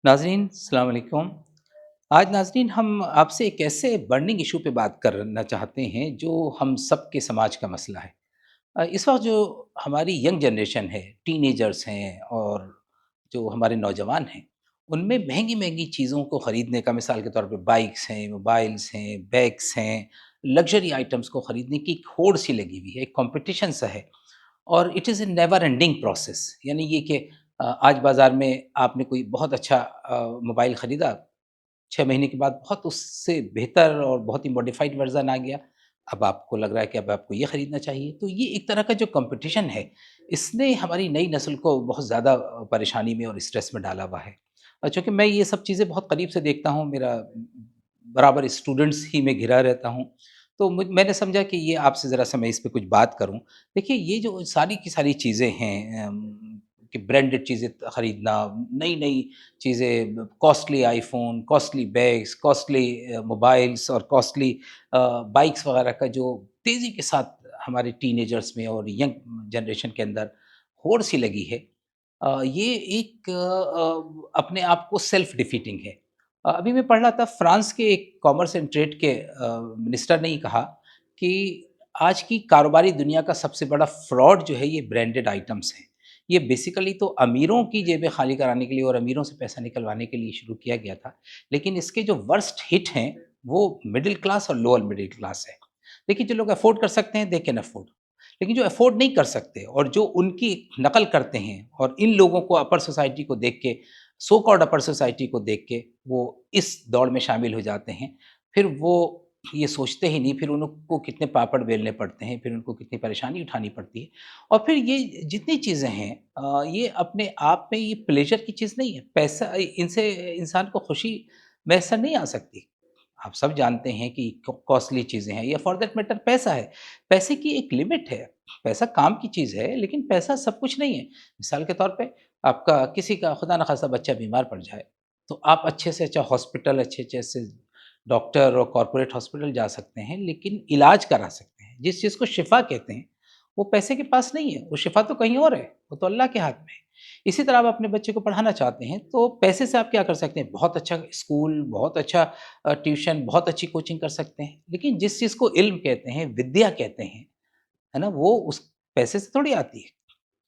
नाज़रीन अस्सलाम वालेकुम। आज नाज़रीन हम आपसे एक ऐसे बर्निंग इशू पे बात करना चाहते हैं जो हम सब के समाज का मसला है। इस वक्त जो हमारी यंग जनरेशन है, टीनेजर्स हैं और जो हमारे नौजवान हैं, उनमें महंगी महंगी चीज़ों को ख़रीदने का, मिसाल के तौर पे बाइक्स हैं, मोबाइल्स हैं, बैग्स हैं, लग्जरी आइटम्स को ख़रीदने की एक होड़ सी लगी हुई है, एक कंपटीशन सा है। और it is a never ending process. यानी ये कि आज बाज़ार में आपने कोई बहुत अच्छा मोबाइल ख़रीदा, 6 महीने के बाद बहुत उससे बेहतर और बहुत ही मॉडिफ़ाइड वर्ज़न आ गया। अब आपको लग रहा है कि अब आपको ये ख़रीदना चाहिए। तो ये एक तरह का जो कॉम्पिटिशन है, इसने हमारी नई नस्ल को बहुत ज़्यादा परेशानी में और स्ट्रेस में डाला हुआ है। चूँकि मैं ये सब चीज़ें बहुत करीब से देखता हूँ, मेरा बराबर स्टूडेंट्स ही में घिरा रहता हूँ। तो मैंने समझा कि ये आपसे ज़रा-सा मैं इस पे कुछ बात करूँ। देखिए, ये जो सारी की सारी चीज़ें हैं, कि ब्रांडेड चीज़ें खरीदना, नई-नई चीज़ें, costly iPhone, costly bags, costly mobiles और कॉस्टली बाइक्स वग़ैरह का जो तेज़ी के साथ हमारे टीनेजर्स में और यंग जनरेशन के अंदर होड़ सी लगी है, ये एक अपने आप को सेल्फ डिफीटिंग है। अभी मैं पढ़ रहा था, फ्रांस के एक कॉमर्स एंड ट्रेड के मिनिस्टर ने ही कहा कि आज की कारोबारी दुनिया का सबसे बड़ा फ्रॉड जो है ये ब्रांडेड आइटम्स हैं। ये बेसिकली तो अमीरों की जेबें खाली कराने के लिए और अमीरों से पैसा निकलवाने के लिए शुरू किया गया था। लेकिन इसके जो वर्स्ट हिट हैं वो मिडिल क्लास और लोअर मिडिल क्लास है। देखिए, जो लोग अफ़ोर्ड कर सकते हैं दे कैन अफ़ोर्ड, लेकिन जो अफ़ोर्ड नहीं कर सकते और जो उनकी नकल करते हैं और इन लोगों को, अपर सोसाइटी को देख के, सो कॉल्ड अपर सोसाइटी को देख के वो इस दौड़ में शामिल हो जाते हैं। फिर वो ये सोचते ही नहीं, फिर उनको कितने पापड़ बेलने पड़ते हैं, फिर उनको कितनी परेशानी उठानी पड़ती है। और फिर ये जितनी चीज़ें हैं, ये अपने आप में ये प्लेज़र की चीज़ नहीं है। पैसा, इनसे इंसान को खुशी मैसर नहीं आ सकती। आप सब जानते हैं कि कॉस्टली चीज़ें हैं, या फॉर दैट मैटर पैसा है। पैसे की एक लिमिट है। पैसा काम की चीज़ है, लेकिन पैसा सब कुछ नहीं है। मिसाल के तौर पे आपका किसी का खुदा न ख़ास्ता बच्चा बीमार पड़ जाए, तो आप अच्छे से अच्छा हॉस्पिटल, अच्छे से डॉक्टर और कॉर्पोरेट हॉस्पिटल जा सकते हैं, लेकिन इलाज करा सकते हैं। जिस चीज़ को शिफ़ा कहते हैं, वो पैसे के पास नहीं है, वो शिफ़ा तो कहीं और है, वो तो अल्लाह के हाथ में है। इसी तरह आप अपने बच्चे को पढ़ाना चाहते हैं, तो पैसे से आप क्या कर सकते हैं? बहुत अच्छा स्कूल, बहुत अच्छा ट्यूशन, बहुत अच्छी कोचिंग कर सकते हैं। लेकिन जिस चीज़ को इल्म कहते हैं, विद्या कहते हैं, है ना? वो उस पैसे से थोड़ी आती है।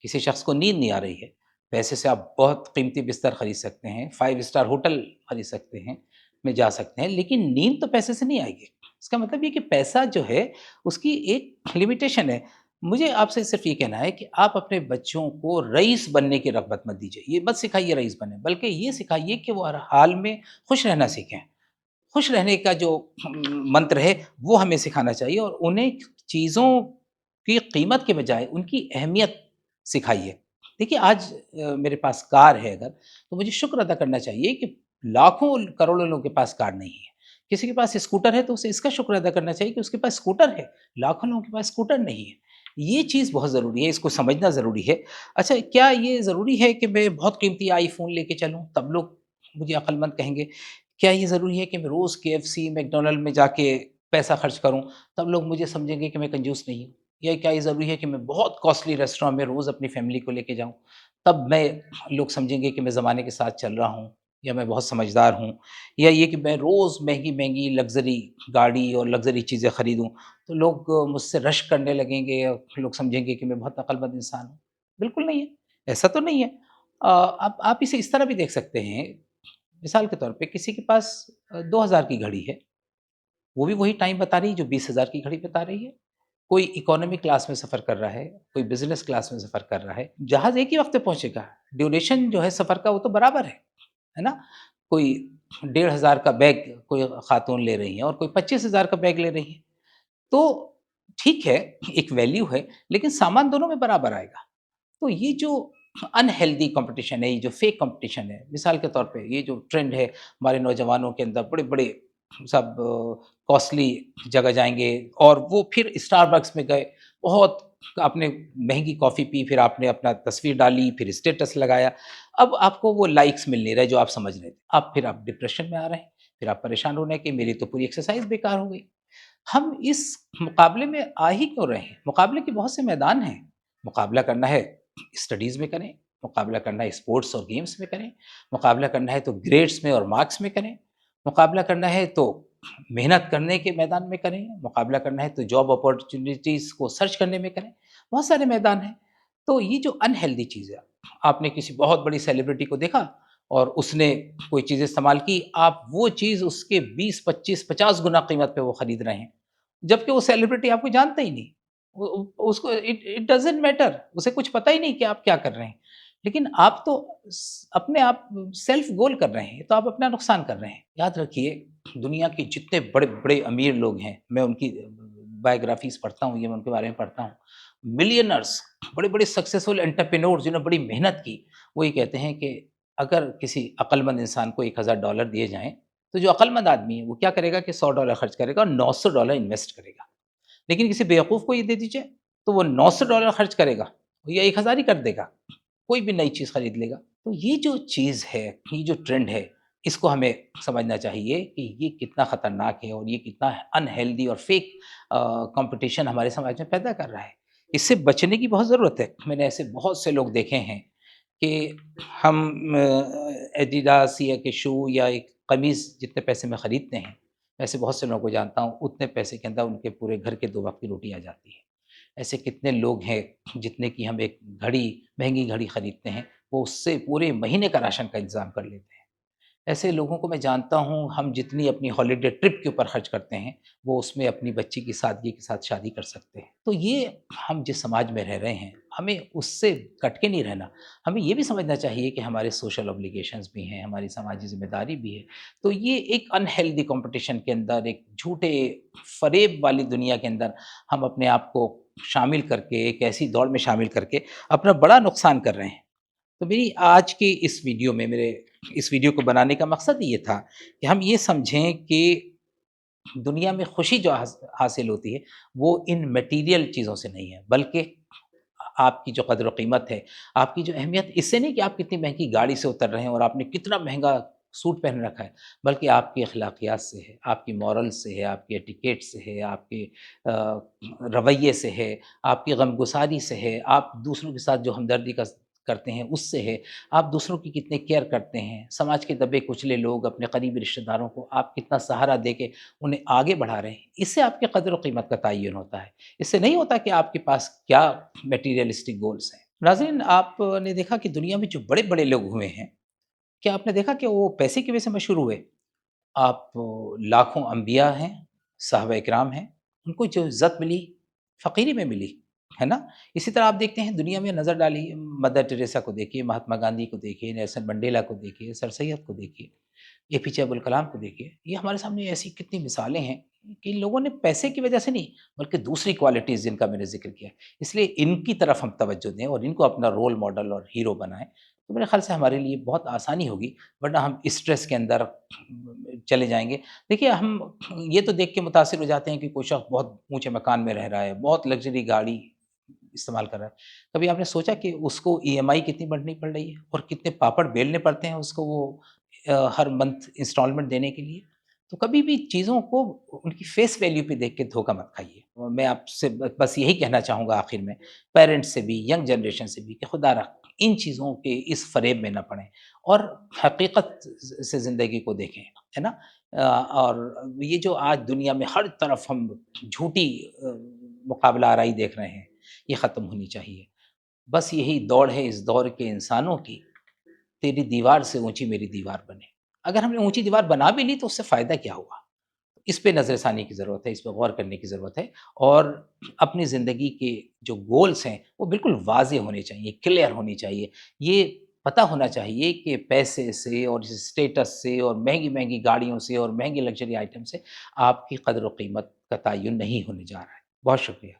किसी शख्स को नींद नहीं आ रही है, पैसे से आप बहुत कीमती बिस्तर खरीद सकते हैं, 5 स्टार होटल खरीद सकते हैं, में जा सकते हैं, लेकिन नींद तो पैसे से नहीं आएगी। इसका मतलब ये कि पैसा जो है, उसकी एक लिमिटेशन है। मुझे आपसे सिर्फ़ ये कहना है कि आप अपने बच्चों को रईस बनने की रग़बत मत दीजिए। ये मत सिखाइए रईस बने, बल्कि ये सिखाइए कि वो हर हाल में खुश रहना सीखें। खुश रहने का जो मंत्र है, वो हमें सिखाना चाहिए और उन्हें चीज़ों की कीमत के बजाय उनकी अहमियत सिखाइए। देखिए, आज मेरे पास कार है अगर, तो मुझे शुक्र अदा करना चाहिए कि लाखों करोड़ों लोगों के पास कार नहीं है। किसी के पास स्कूटर है तो उसे इसका शुक्र अदा करना चाहिए कि उसके पास स्कूटर है, लाखों लोगों के पास स्कूटर नहीं है। ये चीज़ बहुत ज़रूरी है, इसको समझना ज़रूरी है। अच्छा, क्या ये ज़रूरी है कि मैं बहुत कीमती आईफ़ोन लेके चलूँ, तब लोग मुझे अक्लमंद कहेंगे? क्या ये ज़रूरी है कि मैं रोज़ केएफसी, मैकडॉनल्ड में जाके पैसा खर्च करूँ, तब लोग मुझे समझेंगे कि मैं कंजूस नहीं हूँ? या क्या ये ज़रूरी है कि मैं बहुत कॉस्टली रेस्टोरेंट में रोज़ अपनी फैमिली को लेके जाऊँ, तब मैं लोग समझेंगे कि मैं ज़माने के साथ चल रहा हूँ या मैं बहुत समझदार हूँ? या ये कि मैं रोज़ महँगी-महँगी लग्ज़री गाड़ी और लग्ज़री चीज़ें खरीदूँ, तो लोग मुझसे रश करने लगेंगे और लोग समझेंगे कि मैं बहुत अक्लमंद इंसान हूँ? बिल्कुल नहीं है, ऐसा तो नहीं है। आप इसे इस तरह भी देख सकते हैं, मिसाल के तौर पे किसी के पास 2000 की घड़ी है, वो भी वही टाइम बता रही है जो 20,000 की घड़ी बता रही है। कोई इकोनॉमी क्लास में सफ़र कर रहा है, कोई बिज़नेस क्लास में सफ़र कर रहा है। जहाज़ एक ही वक़्त पे पहुँचेगा, ड्यूरेशन जो है सफ़र का वो तो बराबर है ना? कोई 1500 का बैग कोई खातून ले रही हैं और कोई 25,000 का बैग ले रही हैं। तो ठीक है, एक वैल्यू है, लेकिन सामान दोनों में बराबर आएगा। तो ये जो अनहेल्दी कंपटीशन है, ये जो फेक कंपटीशन है, मिसाल के तौर पे ये जो ट्रेंड है हमारे नौजवानों के अंदर, बड़े-बड़े सब कॉस्टली जगह जाएँगे और वो फिर स्टारबक्स में गए, बहुत आपने महँगी कॉफ़ी पी, फिर आपने अपना तस्वीर डाली, फिर स्टेटस लगाया। अब आपको वो लाइक्स मिल नहीं रहे जो आप समझ रहे थे। अब फिर आप डिप्रेशन में आ रहे हैं, फिर आप परेशान हो रहे हैं कि मेरी तो पूरी एक्सरसाइज़ बेकार हो गई। हम इस मुकाबले में आ ही क्यों रहे हैं? मुकाबले के बहुत से मैदान हैं। मुकाबला करना है, स्टडीज़ में करें, مقابلہ کرنا ہے اسپورٹس اور گیمز میں کریں، مقابلہ کرنا ہے تو گریڈس میں اور مارکس میں کریں، مقابلہ کرنا ہے تو محنت کرنے کے میدان میں کریں، مقابلہ کرنا ہے تو جاب اپارچونیٹیز کو سرچ کرنے میں کریں، بہت سارے میدان ہیں۔ تو یہ جو انہیلدی چیز ہے، آپ نے کسی بہت بڑی سیلیبریٹی کو دیکھا اور اس نے کوئی چیز استعمال کی، آپ وہ چیز اس کے 20 25 50 گنا قیمت پہ وہ خرید رہے ہیں، جبکہ وہ سیلیبریٹی آپ کو جانتا ہی نہیں، اس کو اٹ ڈزنٹ میٹر، اسے کچھ پتہ ہی نہیں کہ آپ کیا کر رہے ہیں، لیکن آپ تو اپنے آپ سیلف گول کر رہے ہیں، تو آپ اپنا نقصان کر رہے ہیں۔ یاد رکھیے، دنیا کے جتنے بڑے بڑے امیر لوگ ہیں، میں ان کی بایوگرافیز پڑھتا ہوں، یہ میں ان کے بارے میں پڑھتا ہوں، ملینرز، بڑے بڑے سکسیسفل انٹرپرینورز جنہوں نے بڑی محنت کی، وہ یہ کہتے ہیں کہ اگر کسی عقل مند انسان کو $1000 دیے جائیں، تو جو عقل مند آدمی ہے وہ کیا کرے گا کہ $100 خرچ کرے گا اور $900 انویسٹ کرے گا، لیکن کسی بیوقوف کو یہ دے دیجیے تو وہ $900 خرچ کرے گا یا 1000 ہی کر دے گا، کوئی بھی نئی چیز خرید لے گا۔ تو یہ جو چیز ہے، یہ جو ٹرینڈ ہے، اس کو ہمیں سمجھنا چاہیے کہ یہ کتنا خطرناک ہے اور یہ کتنا انہیلدی اور فیک کمپٹیشن ہمارے سماج میں پیدا کر رہا ہے۔ اس سے بچنے کی بہت ضرورت ہے۔ میں نے ایسے بہت سے لوگ دیکھے ہیں کہ ہم ایڈیڈاس یا کہ شو یا ایک قمیص جتنے پیسے میں خریدتے ہیں، ایسے بہت سے لوگوں کو جانتا ہوں، اتنے پیسے کے اندر ان کے پورے گھر کے 2 وقت کی روٹی آ جاتی ہے۔ ایسے کتنے لوگ ہیں جتنے کی ہم ایک گھڑی، مہنگی گھڑی خریدتے ہیں، وہ اس سے پورے مہینے کا راشن کا انتظام کر لیتے ہیں۔ ایسے لوگوں کو میں جانتا ہوں، ہم جتنی اپنی ہالیڈے ٹرپ کے اوپر خرچ کرتے ہیں، وہ اس میں اپنی بچی کی سادگی کے ساتھ شادی کر سکتے ہیں۔ تو یہ ہم جس سماج میں رہ رہے ہیں، ہمیں اس سے کٹ کے نہیں رہنا، ہمیں یہ بھی سمجھنا چاہیے کہ ہمارے سوشل اوبلیگیشنز بھی ہیں، ہماری سماجی ذمہ داری بھی ہے۔ تو یہ ایک انہیلدی کمپٹیشن کے اندر، ایک جھوٹے فریب والی دنیا کے اندر ہم اپنے آپ کو شامل کر کے، ایک ایسی دوڑ میں شامل کر کے اپنا بڑا نقصان کر رہے ہیں۔ تو میری آج کی اس ویڈیو میں، میرے اس ویڈیو کو بنانے کا مقصد یہ تھا کہ ہم یہ سمجھیں کہ دنیا میں خوشی جو حاصل ہوتی ہے وہ ان میٹیریل چیزوں سے نہیں ہے، بلکہ آپ کی جو قدر و قیمت ہے، آپ کی جو اہمیت، اس سے نہیں کہ آپ کتنی مہنگی گاڑی سے اتر رہے ہیں اور آپ نے کتنا مہنگا سوٹ پہن رکھا ہے، بلکہ آپ کی اخلاقیات سے ہے، آپ کی مورل سے ہے، آپ کے ایٹیکیٹ سے ہے، آپ کے رویے سے ہے، آپ کی غمگساری سے ہے، آپ دوسروں کے ساتھ جو ہمدردی کا کرتے ہیں اس سے ہے، آپ دوسروں کی کتنے کیئر کرتے ہیں، سماج کے دبے کچلے لوگ، اپنے قریبی رشتہ داروں کو آپ کتنا سہارا دے کے انہیں آگے بڑھا رہے ہیں، اس سے آپ کی قدر و قیمت کا تعین ہوتا ہے۔ اس سے نہیں ہوتا کہ آپ کے پاس کیا میٹیریلسٹک گولز ہیں۔ ناظرین، آپ نے دیکھا کہ دنیا میں جو بڑے بڑے لوگ ہوئے ہیں، کیا آپ نے دیکھا کہ وہ پیسے کی وجہ سے مشہور ہوئے؟ آپ لاکھوں انبیاء ہیں، صحابہ اکرام ہیں، ان کو جو عزت ملی، فقیری میں ملی، ہے نا؟ اسی طرح آپ دیکھتے ہیں دنیا میں نظر ڈالیے، مدر ٹریسا کو دیکھیے، مہاتما گاندھی کو دیکھیے، نیلسن منڈیلا کو دیکھیے، سر سید کو دیکھیے، اے پی جے ابوالکلام کو دیکھیے، یہ ہمارے سامنے ایسی کتنی مثالیں ہیں کہ ان لوگوں نے پیسے کی وجہ سے نہیں، بلکہ دوسری کوالٹیز جن کا میں نے ذکر کیا، اس لیے ان کی طرف ہم توجہ دیں اور ان کو اپنا رول ماڈل اور ہیرو بنائیں، تو میرے خیال سے ہمارے لیے بہت آسانی ہوگی، ورنہ ہم اسٹریس کے اندر چلے جائیں گے۔ دیکھیے، ہم یہ تو دیکھ کے متاثر ہو جاتے ہیں کہ کوئی شخص بہت اونچے مکان میں رہ رہا ہے، بہت لگژری گاڑی استعمال کر رہا ہے، کبھی آپ نے سوچا کہ اس کو ای ایم آئی کتنی بھرنی پڑ رہی ہے اور کتنے پاپڑ بیلنے پڑتے ہیں اس کو، وہ ہر منتھ انسٹالمنٹ دینے کے لیے؟ تو کبھی بھی چیزوں کو ان کی فیس ویلیو پہ دیکھ کے دھوکہ مت کھائیے۔ اور میں آپ سے بس یہی کہنا چاہوں گا آخر میں، پیرنٹس سے بھی، ینگ جنریشن سے بھی، کہ خدا رکھ ان چیزوں کے اس فریب میں نہ پڑیں اور حقیقت سے زندگی کو دیکھیں، ہے نا؟ اور یہ جو آج دنیا میں ہر طرف ہم جھوٹی مقابلہ آرائی دیکھ رہے ہیں، یہ ختم ہونی چاہیے۔ بس یہی دوڑ ہے اس دور کے انسانوں کی، تیری دیوار سے اونچی میری دیوار بنے۔ اگر ہم نے اونچی دیوار بنا بھی لی تو اس سے فائدہ کیا ہوا؟ اس پہ نظر ثانی کی ضرورت ہے، اس پہ غور کرنے کی ضرورت ہے، اور اپنی زندگی کے جو گولز ہیں وہ بالکل واضح ہونے چاہیے، کلیئر ہونی چاہیے۔ یہ پتہ ہونا چاہیے کہ پیسے سے اور اسٹیٹس سے اور مہنگی مہنگی گاڑیوں سے اور مہنگی لگژری آئٹم سے آپ کی قدر و قیمت کا تعین نہیں ہونے جا رہا ہے۔ بہت شکریہ۔